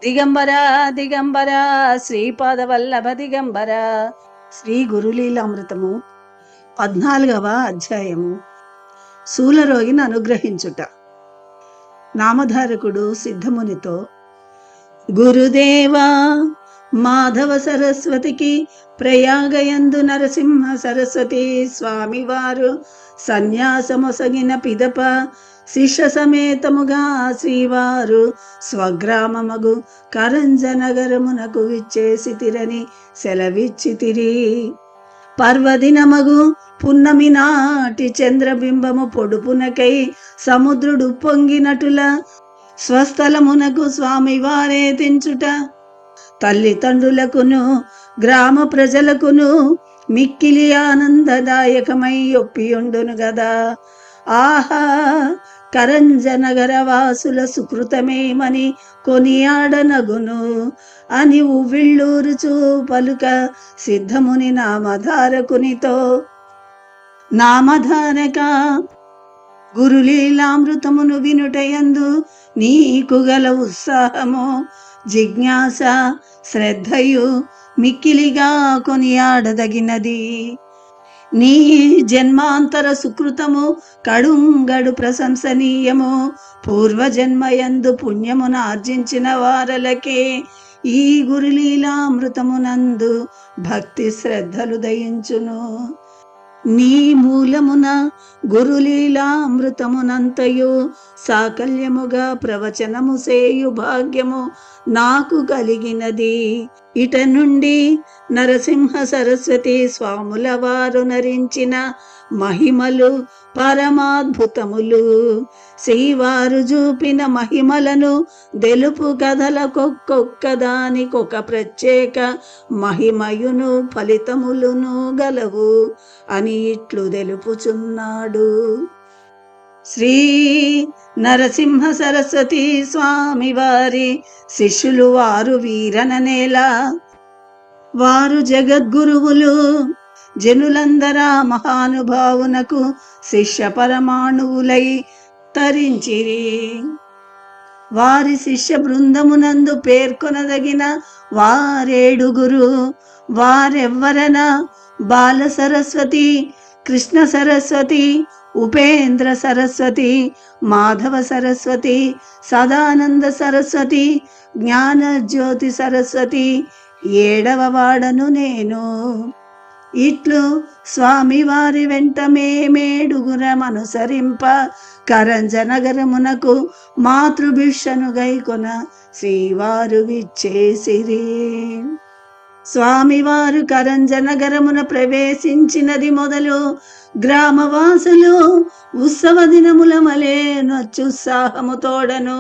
దిగంబర దిగంబర శ్రీపాదవల్లభ దిగంబర. శ్రీ గురులీలామృతము 14వ అధ్యాయము. శూలరోగిని అనుగ్రహించుట. నామధారకుడు సిద్ధమునితో, గురుదేవా, మాధవ సరస్వతికి ప్రయాగయందు నరసింహ సరస్వతి స్వామివారు సన్యాసమొసగిన పిదప శిష్య సమేతముగా శ్రీవారు స్వగ్రామమగు కరంజనగరమునకు విచ్చేసితిరని సెలవిచ్చితిరి. పర్వదినమగు పున్నమి నాటి చంద్రబింబము పొడుపునకై సముద్రుడు పొంగినటుల స్వస్థలమునకు స్వామివారే తెంచుట తల్లిదండ్రులకును గ్రామ ప్రజలకును మిక్కిలి ఆనందదాయకమై ఒప్పియుండును గదా. ఆహా, కరంజనగర వాసుల సుకృతమేమని కొనియాడనగును అని ఉవ్విళ్ళూరుచూ పలుక సిద్ధముని నామధారకునితో, నామధారక, గురులీలామృతమును వినుటయందు నీకు గల ఉత్సాహము, జిజ్ఞాస, శ్రద్ధయు మిక్కిలిగా కొనియాడదగినది. నీ జన్మాంతర సుకృతము కడుంగడు ప్రశంసనీయము. పూర్వజన్మయందు పుణ్యమును ఆర్జించిన వారలకే ఈ గురులీలామృతమునందు భక్తి శ్రద్ధలు దయించును. నీ మూలమున గురులీలామృతమునంతయు సాకల్యముగా ప్రవచనము సేయు భాగ్యము నాకు కలిగినది. ఇట నుండి నరసింహ సరస్వతి స్వాముల వారు నరించిన మహిమలు పరమాద్భుతములు. శ్రీవారు చూపిన మహిమలను తెలుపు కథలకొక్కొక్క దానికొక ప్రత్యేక మహిమయును ఫలితములును గలవు అని ఇట్లు తెలుపుచున్నాడు. శ్రీ నరసింహ సరస్వతి స్వామి వారి శిష్యులు వారు వీరననేలా. వారు జగద్గురువులు. జనులందరా మహానుభావునకు శిష్య పరమాణువులై తరించిరి. వారి శిష్య బృందమునందు పేర్కొనదగిన వారేడుగురు. వారెవ్వరన బాల సరస్వతి, కృష్ణ సరస్వతి, ఉపేంద్ర సరస్వతి, మాధవ సరస్వతి, సదానంద సరస్వతి, జ్ఞానజ్యోతి సరస్వతి, 7వ వాడను నేను. ఇట్లు స్వామివారి వెంట మేమేడుగురమనుసరింప కరంజనగరమునకు మాతృభిక్షను గైకొన శ్రీవారు విచ్చేసిరి. స్వామివారు కరంజనగరమున ప్రవేశించినది మొదలు గ్రామవాసులు ఉత్సవ దినముల మలే నత్యుత్సాహము తోడను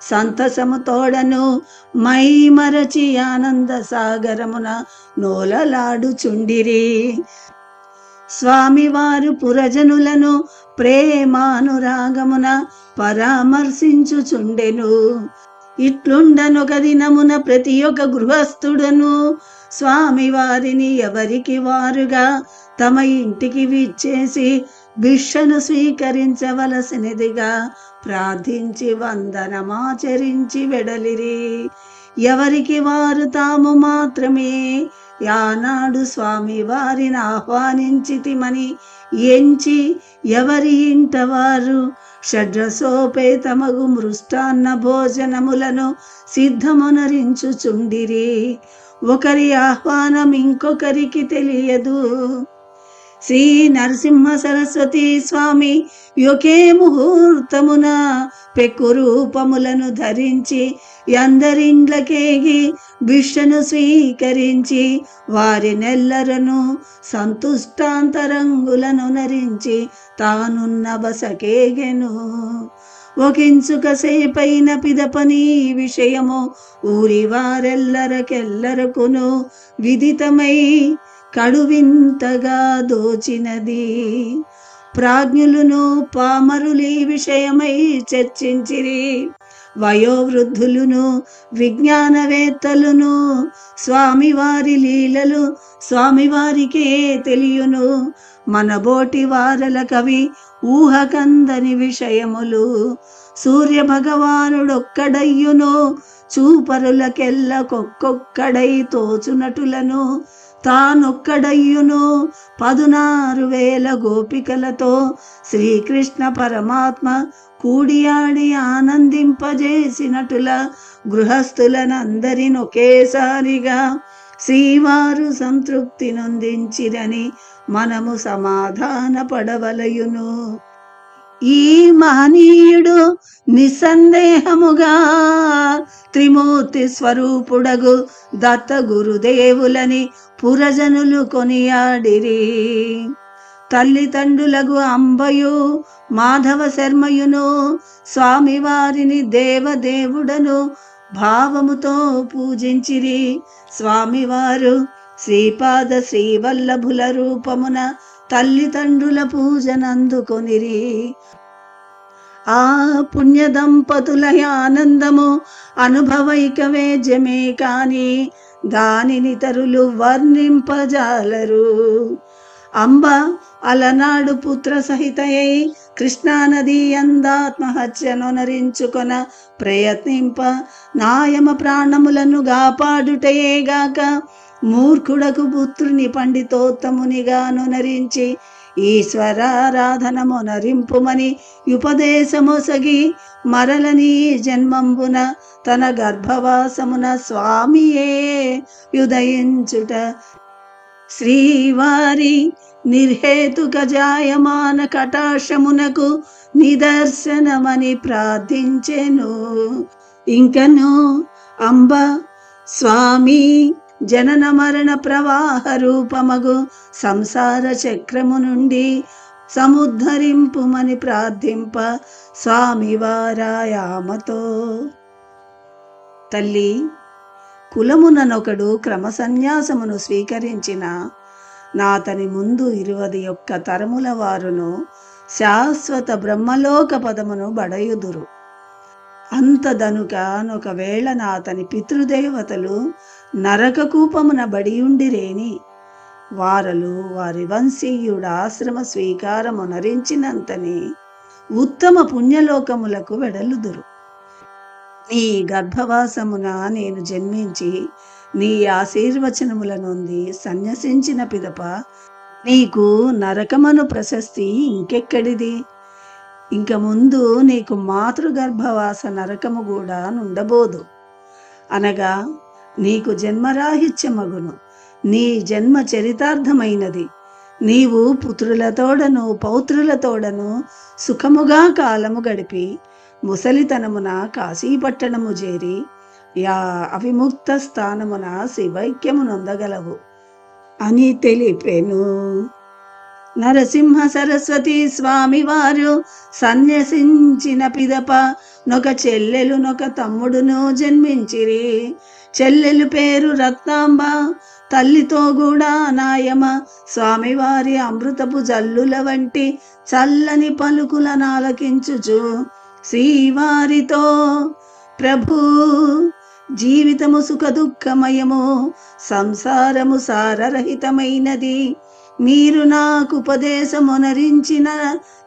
సంతసము తోడను మై మరచి ఆనంద సాగరమున నోలలాడుచుండిరి. స్వామివారు పురజనులను ప్రేమానురాగమున పరామర్శించుచుండెను. ఇట్లుండనొక దినమున ప్రతి ఒక్క గృహస్థుడను స్వామివారిని ఎవరికి వారుగా తమ ఇంటికి విచ్చేసి భిక్షను స్వీకరించవలసినదిగా ప్రార్థించి వందనమాచరించి వెడలిరి. ఎవరికి వారు తాము మాత్రమే యానాడు స్వామివారిని ఆహ్వానించితిమని ఎంచి ఎవరి ఇంట వారు షడ్రసోపేతమగు మృష్టాన్న భోజనములను సిద్ధమునరించుచుండిరి. ఒకరి ఆహ్వానం ఇంకొకరికి తెలియదు. శ్రీ నరసింహ సరస్వతి స్వామి ఒకే ముహూర్తమున పెక్కు రూపములను ధరించి అందరిండ్లకేగి భిక్షను స్వీకరించి వారినెల్లరను సంతుష్టాంతరంగులను నరించి తానున్న బసకేగెను. ఒకించుక సేపైన పిదపని విషయము ఊరి వారెల్లరకెల్లరకును విదితమై కడువింతగా దోచినది. ప్రాజ్ఞులను పామరులి విషయమై చర్చించిరి. వయోవృద్ధులును విజ్ఞానవేత్తలును స్వామివారి లీలలు స్వామివారికే తెలియును. మనబోటి వారల కవి ఊహకందని విషయములు. సూర్య భగవానుడొక్కడయ్యును చూపరులకెల్లకొక్కొక్కడై తోచునటులను తానొక్కడయ్యును 16,000 గోపికలతో శ్రీకృష్ణ పరమాత్మ కూడియాడి ఆనందింపజేసినటుల గృహస్థులనందరినొకేసారిగా శ్రీవారు సంతృప్తి నొందించిరని మనము సమాధాన పడవలయును. ఈ మహనీయుడు నిస్సందేహముగా త్రిమూర్తి స్వరూపుడగు దత్త గురుదేవులని పురజనులు కొనియాడిరి. తల్లిదండ్రులగు అంబయు మాధవ శర్మయును స్వామివారిని దేవదేవుడను భావముతో పూజించిరి. స్వామివారు శ్రీపాద శ్రీవల్లభుల రూపమున తల్లిదండ్రుల పూజనందుకొనిరి. ఆ పుణ్య దంపతుల ఆనందము అనుభవైక వేద్యమే కాని దానిని తరులు వర్ణింపజాలరు. అంబ అలనాడు పుత్ర సహితయై కృష్ణానది అందాత్మహత్యనొనరించుకొన ప్రయత్నింప నాయమ ప్రాణములను గాపాడుటయేగాక మూర్ఖుడకు పుత్రుని పండితోత్తమునిగా నొనరించి ఈశ్వరారాధనమునరింపుమని ఉపదేశమొసగి మరలని జన్మంబున తన గర్భవాసమున స్వామియే యుదయించుట శ్రీవారి నిర్హేతుక జాయమాన కటాక్షమునకు నిదర్శనమని ప్రార్థించెను. ఇంకను అంబ స్వామి జనన మరణ ప్రవాహ రూపమగు సంసార చక్రము నుండి సముద్ధరింపుమని ప్రార్థింప స్వామివారాయామతో తల్లి కులముననొకడు క్రమసన్యాసమును స్వీకరించిన నాతని ముందు 21 తరముల వారును శాశ్వత బ్రహ్మలోక పదమును బడయుదురు. అంతదనుక నొకవేళ నాతని పితృదేవతలు నరకకూపమున బడియుండిరేని వారలు వారి వంశీయుడాశ్రమ స్వీకారమునరించినంతని ఉత్తమ పుణ్యలోకములకు వెడలుదురు. నీ గర్భవాసమున నేను జన్మించి నీ ఆశీర్వచనముల నుండి సన్యసించిన పిదప నీకు నరకమను ప్రశస్తి ఇంకెక్కడిది? ఇంక ముందు నీకు మాతృగర్భవాస నరకము కూడా నుండబోదు. అనగా నీకు జన్మరాహిత్యమగును. నీ జన్మ చరితార్థమైనది. నీవు పుత్రులతోడను పౌత్రులతోడను సుఖముగా కాలము గడిపి ముసలితనమున కాశీపట్టణము చేరి యా అవిముక్త స్థానమున శివైక్యము నొందగలవు అని తెలిపెను. నరసింహ సరస్వతి స్వామి వారు సన్యసించిన పిదప నొక చెల్లెలు నొక తమ్ముడును జన్మించిరి. చెల్లెలు పేరు రత్నాంబ. తల్లితో కూడా నాయమ స్వామివారి అమృతపు జల్లుల వంటి చల్లని పలుకులనాలకించుచు శ్రీవారితో ప్రభు జీవితము సుఖ దుఃఖమయము, సంసారము సారరహితమైనది. మీరు నాకు ఉపదేశమునరించిన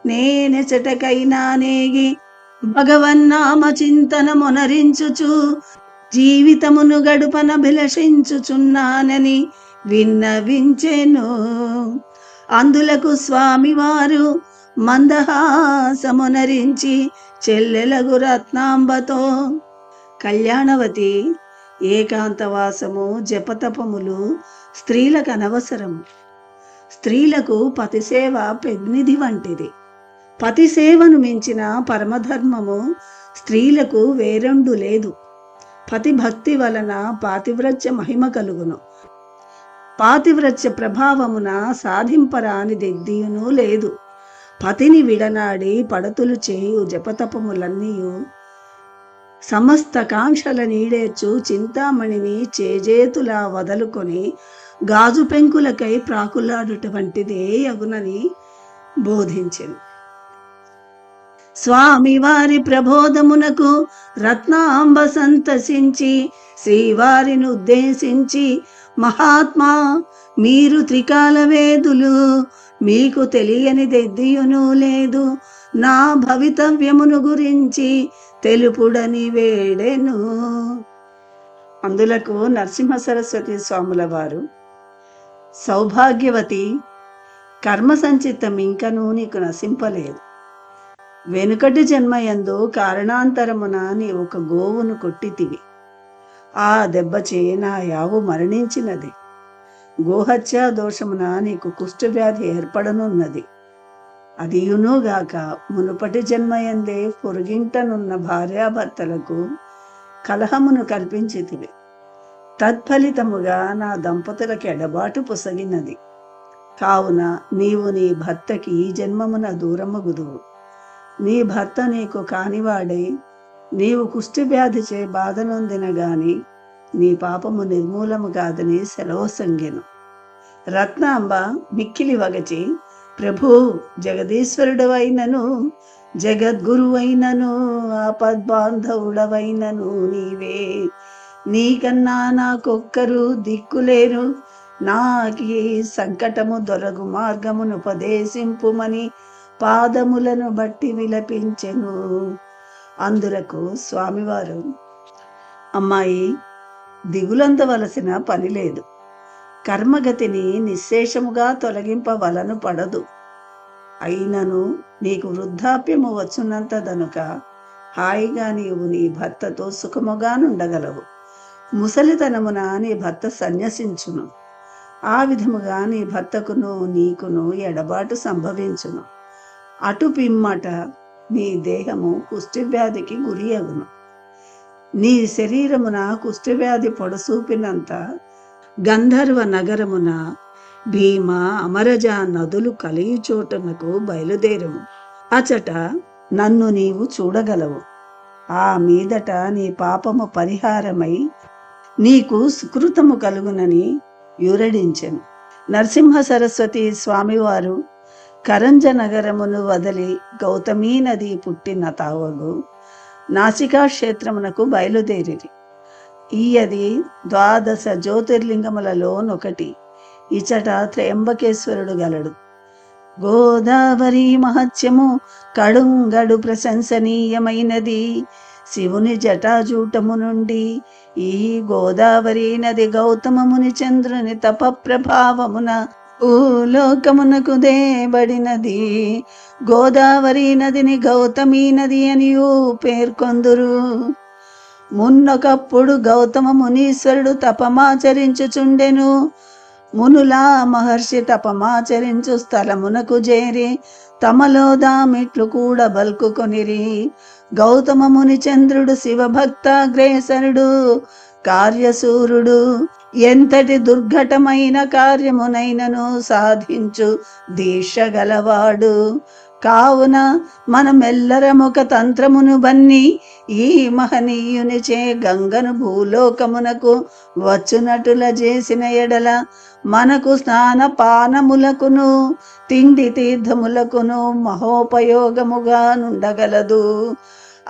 నేనెచటకైనా నేగి భగవన్నామ చింతనమునరించుచు జీవితమును గడుపనభిలషించుచున్నానని విన్నవించెను. అందులకు స్వామివారు మందహాసమునరించి చెల్లెలగు రత్నాంబతో కళ్యాణవతి, ఏకాంతవాసము జపతపములు స్త్రీలకు అనవసరము. స్త్రీలకు పతిసేవ పెన్నిధి వంటిది. పతిసేవను మించిన పరమధర్మము స్త్రీలకు వేరెండు లేదు. పతిభక్తి వలన పాతివ్రత్య మహిమ కలుగును. పాతివ్రత్య ప్రభావమున సాధింపరాని దెద్దియును లేదు. పతిని విడనాడి పడతులు చేయు జపతపములన్నీయు సమస్త కాంక్షల నీడేర్చు చింతామణిని చేజేతులా వదలుకొని గాజు పెంకులకై ప్రాకులాడుటవంటిదే అగునని బోధించెను. స్వామివారి ప్రబోధమునకు రత్నాంబ సంతసించి శ్రీవారిని ఉద్దేశించి, మహాత్మా, మీరు త్రికాల వేదులు, మీకు తెలియని దెద్దియును లేదు. నా భవితవ్యమును గురించి తెలుపుడని వేడెను. అందులకు నరసింహ సరస్వతి స్వాముల వారు, సౌభాగ్యవతి, కర్మ సంచితం ఇంకనూ నీకు నశింపలేదు. వెనుకటి జన్మయందు కారణాంతరమున నీ ఒక గోవును కొట్టితివి. ఆ దెబ్బచే నా యావు మరణించినది. గోహత్యా దోషమున నీకు కుష్ఠవ్యాధి ఏర్పడనున్నది. అదియునుగాక మునుపటి జన్మయందే పొరుగింటనున్న భార్యాభర్తలకు కలహమును కల్పించితివి. తత్ఫలితముగా నా దంపతులకు ఎడబాటు పొసగినది. కావున నీవు నీ భర్తకి ఈ జన్మమున దూరమగుదువు. నీ భర్త నీకు కానివాడై నీవు కుష్ఠవ్యాధిచే బాధనొందిన గాని నీ పాపము నిర్మూలము కాదని సెలవు సంగెను. రత్నాంబ మిక్కిలి వగచి, ప్రభు, జగదీశ్వరుడవైనను జగద్గురువైనను ఆపద్బాంధవుడవైనను నీవే. నీకన్నా నాకొక్కరు దిక్కులేరు. నాకీ సంకటము దొరగు మార్గమును ఉపదేశింపుమని పాదములను బట్టి విలపించెను. అందులకు స్వామివారు, అమ్మాయి, దిగులందవలసిన పని లేదు. కర్మగతిని నిశ్శేషముగా తొలగింపవలను పడదు. అయినను నీకు వృద్ధాప్యము వచ్చున్నంత దనుక హాయిగా నీవు నీ భర్తతో సుఖముగానుండగలవు. ముసలితనమున నీ భర్త సన్యసించును. ఆ విధముగా నీ భర్తకును నీకును ఎడబాటు సంభవించును. అటు పిమ్మట నీ దేహము కుష్ఠవ్యాధికి గురి అగును. నీ శరీరమున కుష్ఠవ్యాధి పొడసూపినంత గంధర్వ నగరమున భీమ, అమరజ నదులు కలిగి చోటునకు బయలుదేరము. అచట నన్ను నీవు చూడగలవు. ఆ మీదట నీ పాపము పరిహారమై నీకు సుకృతము కలుగునని యురడించెను. నరసింహ సరస్వతి స్వామివారు కరంజ నగరమును వదిలి గౌతమీ నది పుట్టిన తావగు నాసికా క్షేత్రమునకు బయలుదేరిరి. ఈయది 12 జ్యోతిర్లింగములలోనొకటి. ఇచట త్రయంబకేశ్వరుడు గలడు. గోదావరి మహత్యము కడుంగడు ప్రశంసనీయమైనది. శివుని జటాజూటము నుండి ఈ గోదావరి నది గౌతమ ముని చంద్రుని తప ప్రభావమున భూలోకమునకు దేబడినది. గోదావరి నదిని గౌతమీ నది అనియు పేర్కొందురు. మున్నొకప్పుడు గౌతమ మునీశ్వరుడు తపమాచరించుచుండెను. మునుల మహర్షి తపమాచరించు స్థలమునకు చేరి తమలో దామిట్లు కూడా బల్కుకొనిరి. గౌతమ ముని చంద్రుడు శివభక్తాగ్రేసరుడు, కార్యసూరుడు. ఎంతటి దుర్ఘటమైన కార్యమునైనను సాధించు దీక్ష గలవాడు. కావున మనమెల్లరమొక తంత్రమును బన్ని ఈ మహనీయునిచే గంగను భూలోకమునకు వచ్చునటుల చేసిన ఎడల మనకు స్నాన పానములకును తిండి తీర్థములకును మహోపయోగముగా నుండగలదు.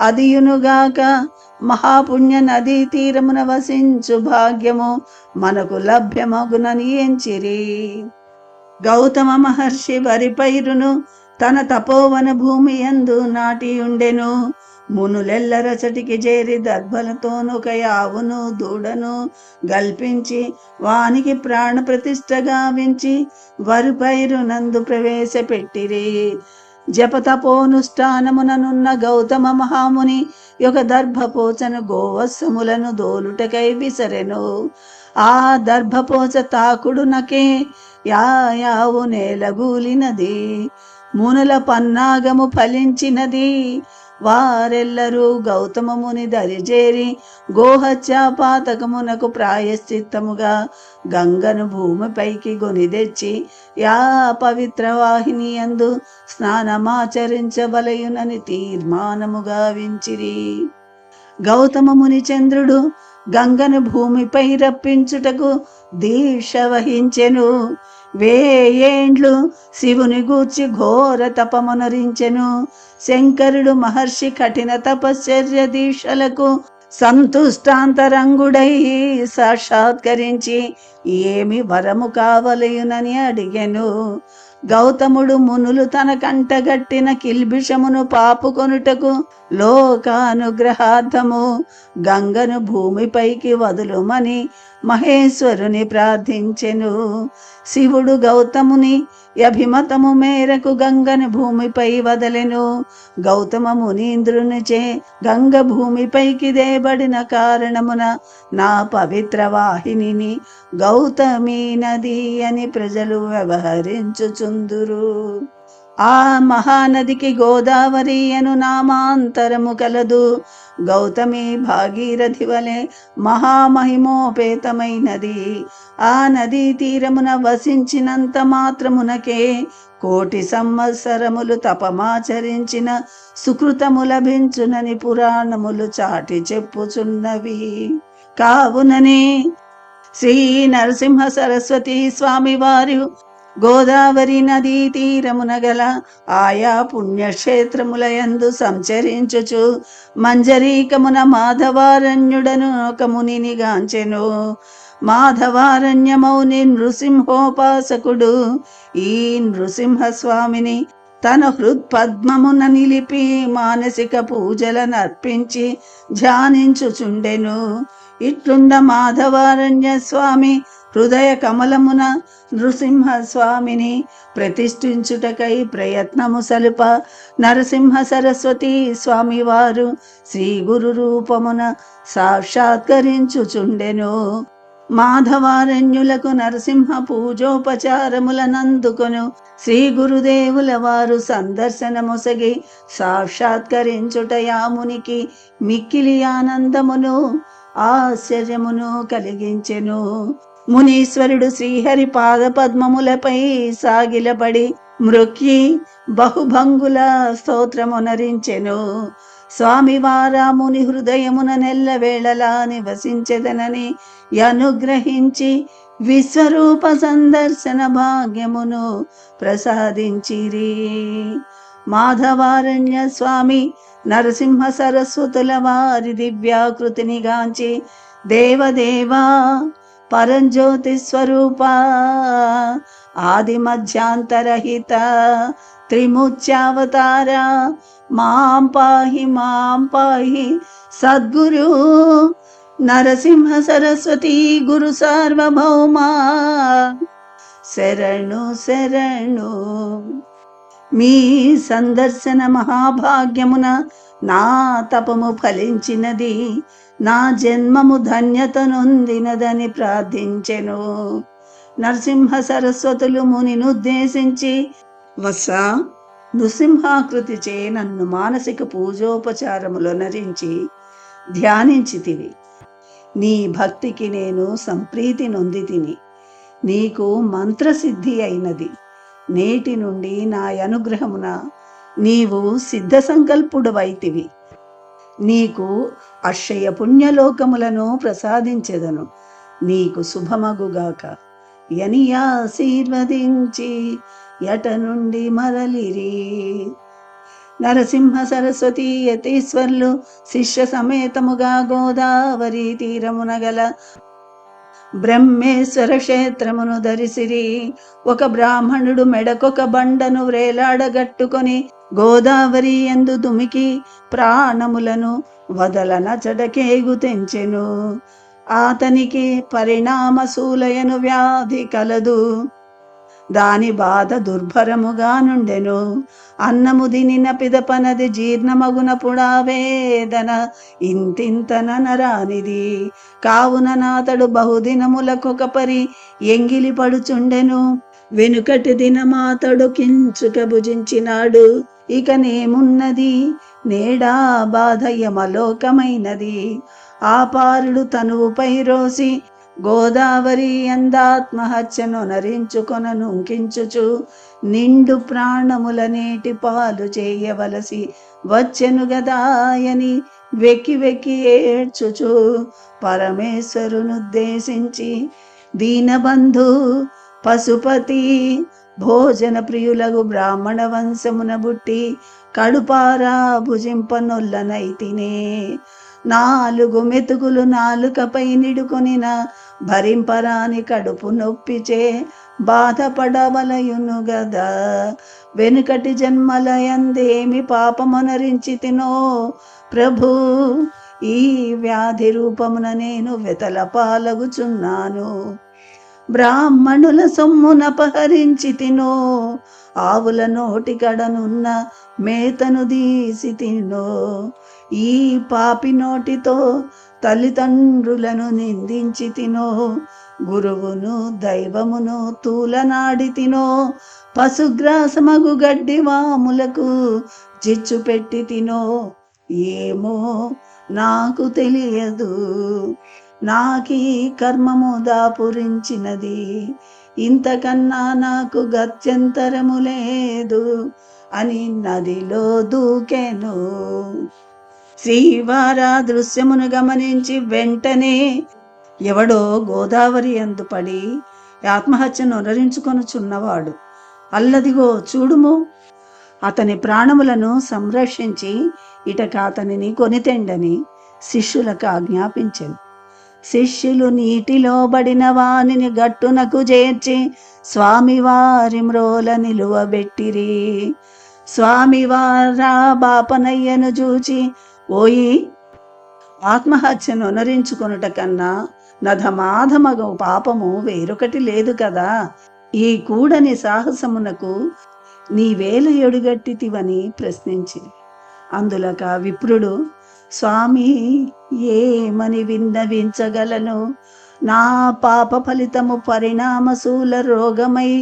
అదియునుగాక మహాపుణ్య నదీ తీరమున వసించు భాగ్యము మనకు లభ్యమగునని ఎంచిరి. గౌతమ మహర్షి వరి పైరును తన తపోవన భూమి యందు నాటియుండెను. మునులెల్లరచటికి చేరి దర్భలతోనొక యావును దూడను గల్పించి వానికి ప్రాణ ప్రతిష్ఠ గావించి వరి పైరు నందు ప్రవేశపెట్టిరి. జపతపోనుష్ఠానముననున్న గౌతమ మహాముని యొక్క దర్భపోచను గోవత్సములను దోలుటకై విసరెను. ఆ దర్భపోచ తాకుడునకే యావు నేలగూలినది. మునుల పన్నాగము ఫలించినది. వారెల్లరూ గౌతమ ముని దరిజేరి గోహత్యా పాతకమునకు ప్రాయశ్చిత్తముగా గంగను భూమిపైకి గొనిదెచ్చి యా పవిత్ర వాహిని యందు స్నానమాచరించబలయునని తీర్మానముగా వించిరి. గౌతమ ముని చంద్రుడు గంగను భూమిపై రప్పించుటకు దీక్ష వహించెను. వేయేండ్లు శివుని గూర్చి ఘోర తపమునరించెను. శంకరుడు మహర్షి కఠిన తపశ్చర్య దీక్షలకు సంతుష్టాంతరంగుడై సాక్షాత్కరించి ఏమి వరము కావలయునని అడిగెను. గౌతముడు మునులు తన కంటగట్టిన కిల్బిషమును పాపుకొనుటకు లోకానుగ్రహార్థము గంగను భూమిపైకి వదులుమని మహేశ్వరుని ప్రార్థించెను. శివుడు గౌతముని అభిమతము మేరకు గంగను భూమిపై వదలెను. గౌతమ మునీంద్రునిచే గంగ భూమిపైకి దేబడిన కారణమున నా పవిత్ర వాహినిని గౌతమీ నది అని ప్రజలు వ్యవహరించుచుందురు. ఆ మహానదికి గోదావరి అను నామాంతరము కలదు. గౌతమి భాగీరథి వలె మహామహిమోపేతమైనది. ఆ నదీ తీరమున వసించినంత మాత్రమునకే 1,000,000 సంవత్సరములు తపమాచరించిన సుకృతము లభించునని పురాణములు చాటి చెప్పుచున్నవి. కావుననే శ్రీ నరసింహ సరస్వతి స్వామి వారు గోదావరి నదీ తీరమున గల ఆయా పుణ్యక్షేత్రములయందు సంచరించుచు మంజరీకమున మాధవారణ్యుడను ఒక మునిని గాంచెను. మాధవారణ్యమౌని నృసింహోపాసకుడు ఈ నృసింహస్వామిని తన హృత్పద్మమున నిలిపి మానసిక పూజలనర్పించి ధ్యానించుచుండెను. ఇట్లుండ మాధవారణ్య స్వామి హృదయ కమలమున నృసింహస్వామిని ప్రతిష్ఠించుటకై ప్రయత్నము సలుప నరసింహ సరస్వతి స్వామి వారు శ్రీ గురు రూపమున సాక్షాత్కరించుచుండెను. మాధవారణ్యులకు నరసింహ పూజోపచారములనందుకొను శ్రీ గురుదేవుల వారు సందర్శనమొసగి సాక్షాత్కరించుట యామునికి మిక్కిలి ఆనందమును ఆశ్చర్యమును కలిగించెను. మునీశ్వరుడు శ్రీహరి పాద పద్మములపై సాగిలపడి మృక్కి బహుభంగుల స్తోత్రమునరించెను. స్వామివారా ముని హృదయమున నెల్లవేళలా నివసించెదనని అనుగ్రహించి విశ్వరూప సందర్శన భాగ్యమును ప్రసాదించిరి. మాధవారణ్య స్వామి నరసింహ సరస్వతుల వారి దివ్యాకృతిని గాంచి దేవదేవా పరంజ్యోతి స్వరూప ఆది మధ్యాంతరహిత త్రిముత్యావతార మాం పాహి సద్గురు నరసింహ సరస్వతి గురు సార్వభౌమా శరణు శరణు. మీ సందర్శన మహాభాగ్యమున నా తపము ఫలించినది, నా జన్మము ధన్యత నొందినదని ప్రార్థించెను. నరసింహ సరస్వతులు మునినుద్దేశించి వత్సా నృసింహాకృతిచే నన్ను మానసిక పూజోపచారములు నరించి ధ్యానించితివి. నీ భక్తికి నేను సంప్రీతి నొందితిని. నీకు మంత్రసిద్ధి అయినది. నేటి నుండి నా అనుగ్రహమున నీవు సిద్ధ సంకల్పుడవైతివి. నీకు అక్షయ పుణ్యలోకములను ప్రసాదించెదను. నీకు శుభమగుగాక అని ఆశీర్వదించి ఎట నుండి మరలిరి. నరసింహ సరస్వతి యతీశ్వర్లు శిష్య సమేతముగా గోదావరి తీరమున గల బ్రహ్మేశ్వర క్షేత్రమును ధరిసిరి. ఒక బ్రాహ్మణుడు మెడకొక బండను వ్రేలాడగట్టుకొని గోదావరి యందు దుమికి ప్రాణములను వదలనచటకేగు తెంచెను. అతనికి పరిణామశూలయను వ్యాధి కలదు. దాని బాధ దుర్భరముగా నుండెను. అన్నము దినిన పిదపనది జీర్ణమగునపుడా వేదన ఇంతింతనరానిది. కావున నాతడు బహుదినములకొక పరి ఎంగిలి పడుచుండెను. వెనుకటి దినమాతడు కించుక భుజించినాడు. ఇక నేమున్నది, నేడా బాధ యమలోకమైనది. ఆ పారుడు తనువుపై రోసి గోదావరి ఎందాత్మహత్యను నరించుకొన నుంకించుచు నిండు ప్రాణముల నీటి పాలు చేయవలసి వచ్చెను గదాయని వెక్కి వెక్కి ఏడ్చుచు పరమేశ్వరునుద్దేశించి దీనబంధు పశుపతి భోజన ప్రియులగు బ్రాహ్మణ వంశమున బుట్టి కడుపారా భుజింపనొల్లనైతినే. నాలుగు మెతుకులు నాలుకపై నిడుకొనిన భరింపరాని కడుపు నొప్పిచే బాధపడవలయును గదా. వెనుకటి జన్మలయందేమి పాపమనరించి తినో ప్రభు, ఈ వ్యాధి రూపమున నేను వెతల పాలగుచున్నాను. బ్రాహ్మణుల సొమ్మునపహరించి తినో, ఆవుల నోటి కడనున్న మేతను తీసి తినో. ఈ పాపి నోటితో తల్లిదండ్రులను నిందించి తినో, గురువును దైవమును తూలనాడి తినో. పశుగ్రాసమగు గడ్డి వాములకు చిచ్చు పెట్టి తినో. ఏమో నాకు తెలియదు, నాకీ కర్మము దాపురించినది, ఇంతకన్నా నాకు గత్యంతరము లేదు అని నదిలో దూకెను. శ్రీవార దృశ్యమును గమనించి వెంటనే ఎవడో గోదావరి యందు పడి ఆత్మహత్యను నొనరించుకొనుచున్నవాడు, అల్లదిగో చూడుము, అతని ప్రాణములను సంరక్షించి ఇటక అతనిని కొనితెండని శిష్యులకు ఆజ్ఞాపించెను. శిష్యులు నీటిలో బడిన వానిని గట్టునకు చేర్చి స్వామివారి మ్రోల నిలువబెట్టిరి. స్వామివారా బాపనయ్యను చూచి, ఓయి, ఆత్మహత్యను నొనరించుకొనుట కన్నా నధమాధమగు పాపము వేరొకటి లేదు కదా. ఈ కూడని సాహసమునకు నీవేలు ఎడుగట్టితివని ప్రశ్నించి, అందులక విప్రుడు, స్వామి, ఏమని విన్నవించగలను? నా పాప ఫలితము పరిణామశూల రోగమై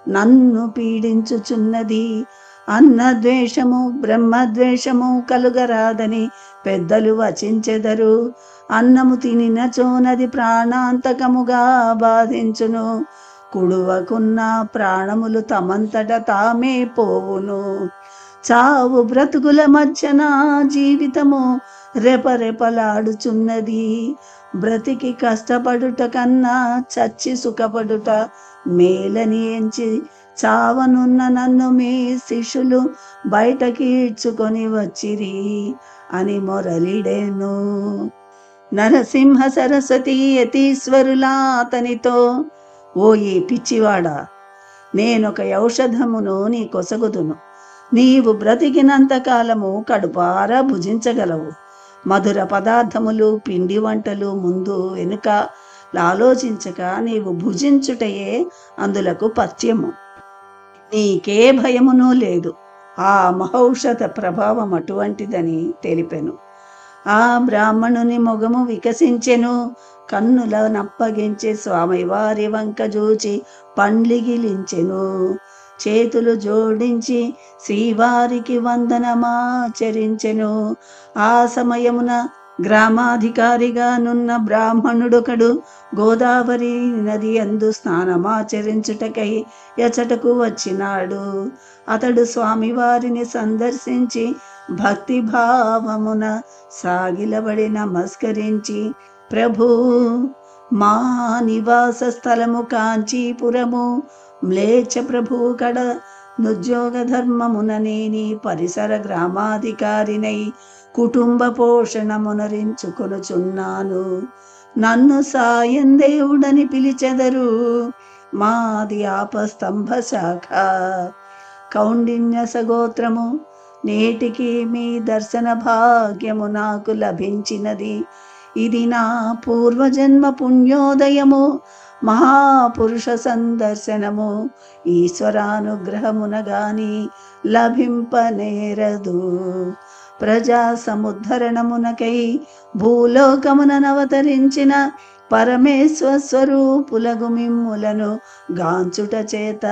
నన్ను పీడించుచున్నది. అన్నద్వేషము బ్రహ్మద్వేషము కలుగరాదని పెద్దలు వచించెదరు. అన్నము తినినచోనది ప్రాణాంతకముగా బాధించును. కుడువకున్న ప్రాణములు తమంతట తామే పోవును. చావు బ్రతుకుల మధ్యన జీవితము రెపరెపలాడుచున్నది. బ్రతికి కష్టపడుట కన్నా చచ్చి సుఖపడుట మేలని ఎంచి చావనున్న నన్ను మీ శిష్యులు బయటకి ఇడ్చుకొని వచ్చిరి అని మొరలిడెను. నరసింహ సరస్వతి యతీశ్వరులా అతనితో, ఓ ఈ పిచ్చివాడా, నేనొక ఔషధమును నీ కొసగుదును. నీవు బ్రతికినంత కాలము కడుపారా భుజించగలవు. మధుర పదార్థములు పిండి వంటలు ముందు వెనుక ఆలోచించక నీవు భుజించుటయే అందులకు పథ్యము. నీకే భయమునూ లేదు. ఆ మహౌషధ ప్రభావం అటువంటిదని తెలిపెను. ఆ బ్రాహ్మణుని మొగము వికసించెను. కన్నుల నప్పగించి స్వామివారి వంక చూచి పండ్లిగిలించెను. చేతులు జోడించి శ్రీవారికి వందనమాచరించెను. ఆ సమయమున గ్రామాధికారిగా నున్న బ్రాహ్మణుడొకడు గోదావరి నది యందు స్నానమాచరించుటకై ఎచటకు వచ్చినాడు. అతడు స్వామివారిని సందర్శించి భక్తిభావమున సాగిలబడి నమస్కరించి, ప్రభు, మా నివాస స్థలము కాంచీపురము. మ్లేచ్ఛ ప్రభు కడ నుద్యోగ ధర్మమున నేని పరిసర గ్రామాధికారినై కుటుంబ పోషణమునరించుకొనుచున్నాను. నన్ను సాయం దేవుడని పిలిచెదరు. మాది ఆపస్తంభ శాఖ, కౌండిన్య సగోత్రము. నేటికి మీ దర్శన భాగ్యము నాకు లభించినది. ఇది నా పూర్వజన్మ పుణ్యోదయము, మహాపురుష సందర్శనము. ఈశ్వరానుగ్రహమున గాని లభింపనేరదు. ప్రజా సముద్ధరణమునకై భూలోకమునవతరించిన పరమేశ్వర స్వరూపులగు మిమ్ములను గాంచుట చేత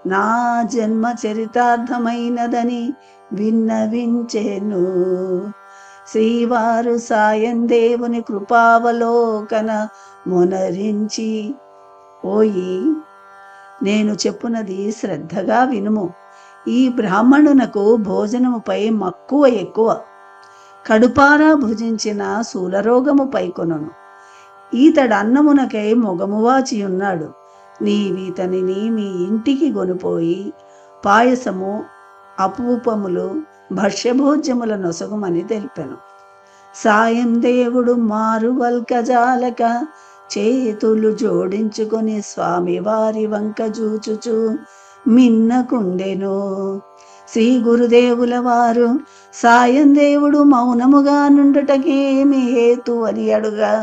నా జన్మ చరితార్థమైనదని విన్నవించెను. శ్రీవారు సాయం దేవుని కృపావలోకన మొనరించి, ఓయి, నేను చెప్పునది శ్రద్ధగా వినుము. ఈ బ్రాహ్మణునకు భోజనముపై మక్కువ ఎక్కువ. కడుపారా భుజించిన శూలరోగము పైకొనును. ఈతడు అన్నమునకై మొగము వాచియున్నాడు. నీవీతనిని మీ ఇంటికి గొనిపోయి పాయసము అపూపములు భక్ష్యభోజ్యముల నొసగుమని తెలిపెను. సాయం దేవుడు మారువల్కజాలక చేతులు జోడించుకొని స్వామి వారి వంక చూచుచు మిన్నకుండెను. శ్రీ గురుదేవుల వారు సాయం దేవుడు మౌనముగా నుండుటకేమి హేతు అని అడుగా,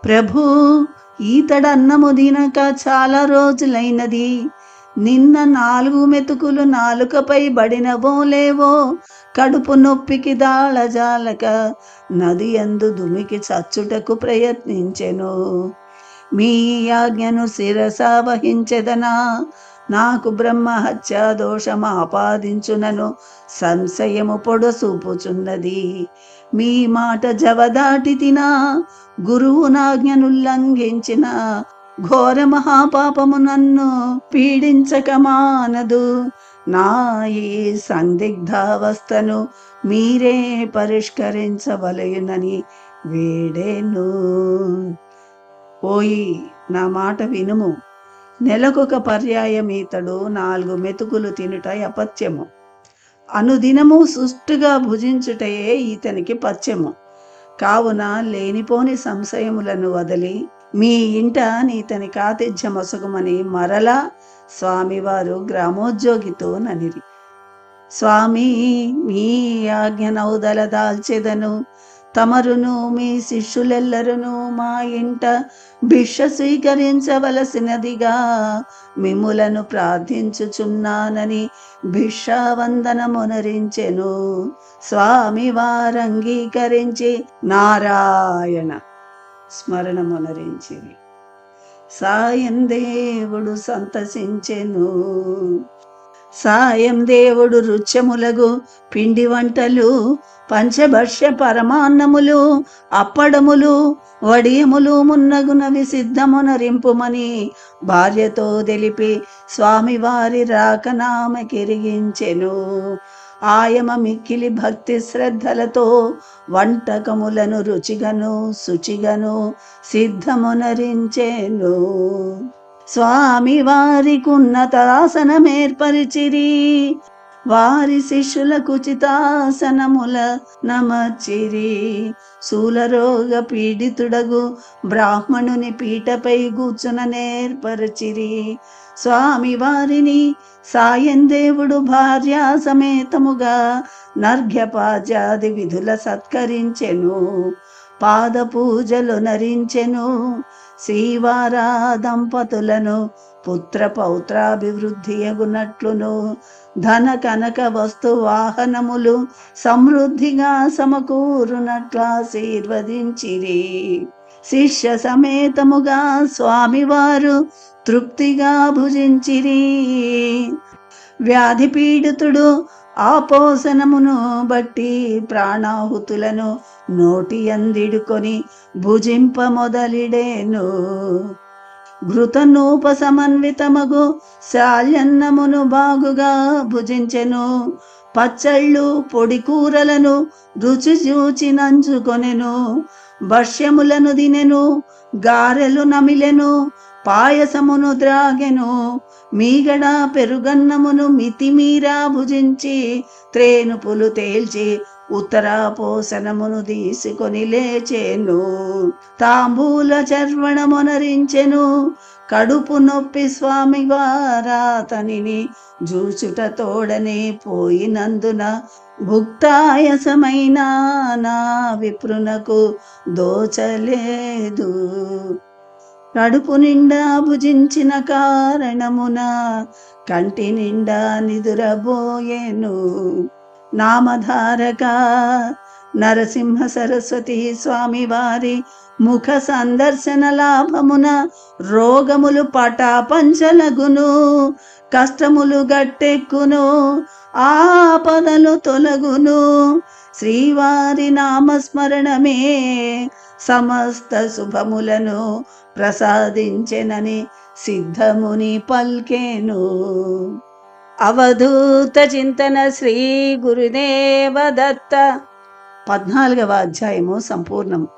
ప్రభు, ఈతడన్నము తినక చాలా రోజులైనది. నిన్న 4 మెతుకులు నాలుకపై బడినవో లేవో, కడుపు నొప్పికి దాళజాలక నది యందు దుమికి చచ్చుటకు ప్రయత్నించెను. మీ ఆజ్ఞను శిరస వహించెదనా, నాకు బ్రహ్మహత్య దోషము ఆపాదించునను సంశయము పొడసూపుచున్నది. మీ మాట జవదాటి తినా, గురువు నాజ్ఞనుల్లంఘించిన ఘోర మహాపాపము నన్ను పీడించక మానదు. నా ఈ సందిగ్ధావస్థను మీరే పరిష్కరించవలయునని వేడేను. ఓయి, నా మాట వినుము. నెలకొక పర్యాయం ఈతడు 4 మెతుకులు తినుట అపత్యము. అనుదినము సుష్టుగా భుజించుటయే ఈతనికి పథ్యము. కావున లేనిపోని సంశయములను వదిలి మీ ఇంట నీతని కాతిథ్యమొసగుమని మరలా స్వామివారు గ్రామోద్యోగితో ననిరి. స్వామి, మీ ఆజ్ఞనౌదల దాల్చెదను. తమరును మీ శిష్యులెల్లరును మా ఇంట భిక్ష స్వీకరించవలసినదిగా మిమ్ములను ప్రార్థించుచున్నానని భిక్షావందనమునరించెను. స్వామి వారంగీకరించి నారాయణ స్మరణమునరించిరి. సాయం దేవుడు సంతసించెను. సాయం దేవుడు రుచ్యములగు పిండి వంటలు, పంచభక్ష్య పరమాన్నములు, అప్పడములు, వడియములు మున్నగునవి సిద్ధమునరింపుమని భార్యతో తెలిపి స్వామివారి రాకనామకిరిగించెను. ఆయమ మిక్కిలి భక్తి శ్రద్ధలతో వంటకములను రుచిగను శుచిగను సిద్ధమునరించెను. స్వామి వారికి ఉన్నతాసనమేర్పరిచిరి. వారి శిష్యులకు చితాసనముల నమర్చిరి. శూలరోగ పీడితుడగు బ్రాహ్మణుని పీటపై కూర్చున నేర్పరిచిరి. స్వామి వారిని సాయం దేవుడు భార్యా సమేతముగా నర్ఘ్యపాజాది విధుల సత్కరించెను. పాద పూజలు నరించెను. శ్రీవారా దంపతులను పుత్ర పౌత్రాభివృద్ధి అగునట్లును ధన కనక వస్తు వాహనములు సమృద్ధిగా సమకూరునట్లా ఆశీర్వదించిరి. శిష్య సమేతముగా స్వామివారు తృప్తిగా భుజించిరి. వ్యాధి పీడితుడు ఆపోసనమును బట్టి ప్రాణాహుతులను నోటి అందిడుకొని భుజింప మొదలిడేను. ఘృతనూప సమన్వితమగు శాల్యన్నమును బాగుగా భుజించెను. పచ్చళ్ళు పొడి కూరలను రుచి చూచి నంచుకొనెను. భక్ష్యములను దినెను. గారెలు నమిలెను. పాయసమును ద్రాగెను. మీగడ పెరుగన్నమును మితిమీరా భుజించి త్రేనుపులు తేల్చి ఉత్తరాపోసనమును తీసుకొని లేచెను. తాంబూల చర్వణమునరించెను. కడుపు నొప్పి స్వామివారాతనిని జూచుట తోడనే పోయినందున భుక్తాయసమైన నా విప్రునకు దోచలేదు. కడుపు నిండా భుజించిన కారణమున కంటి నిండా నిదురబోయెను. నామధారక నరసింహ సరస్వతి స్వామి వారి ముఖ సందర్శన లాభమున రోగములు పటాపంచలగును. కష్టములు గట్టెక్కును. ఆపదలు తొలగును. శ్రీవారి నామస్మరణమే సమస్త శుభములను ప్రసాదించెనని సిద్ధముని పల్కెను. అవధూత చింతన శ్రీ గురుదేవ దత్త. 14వ అధ్యాయము సంపూర్ణము.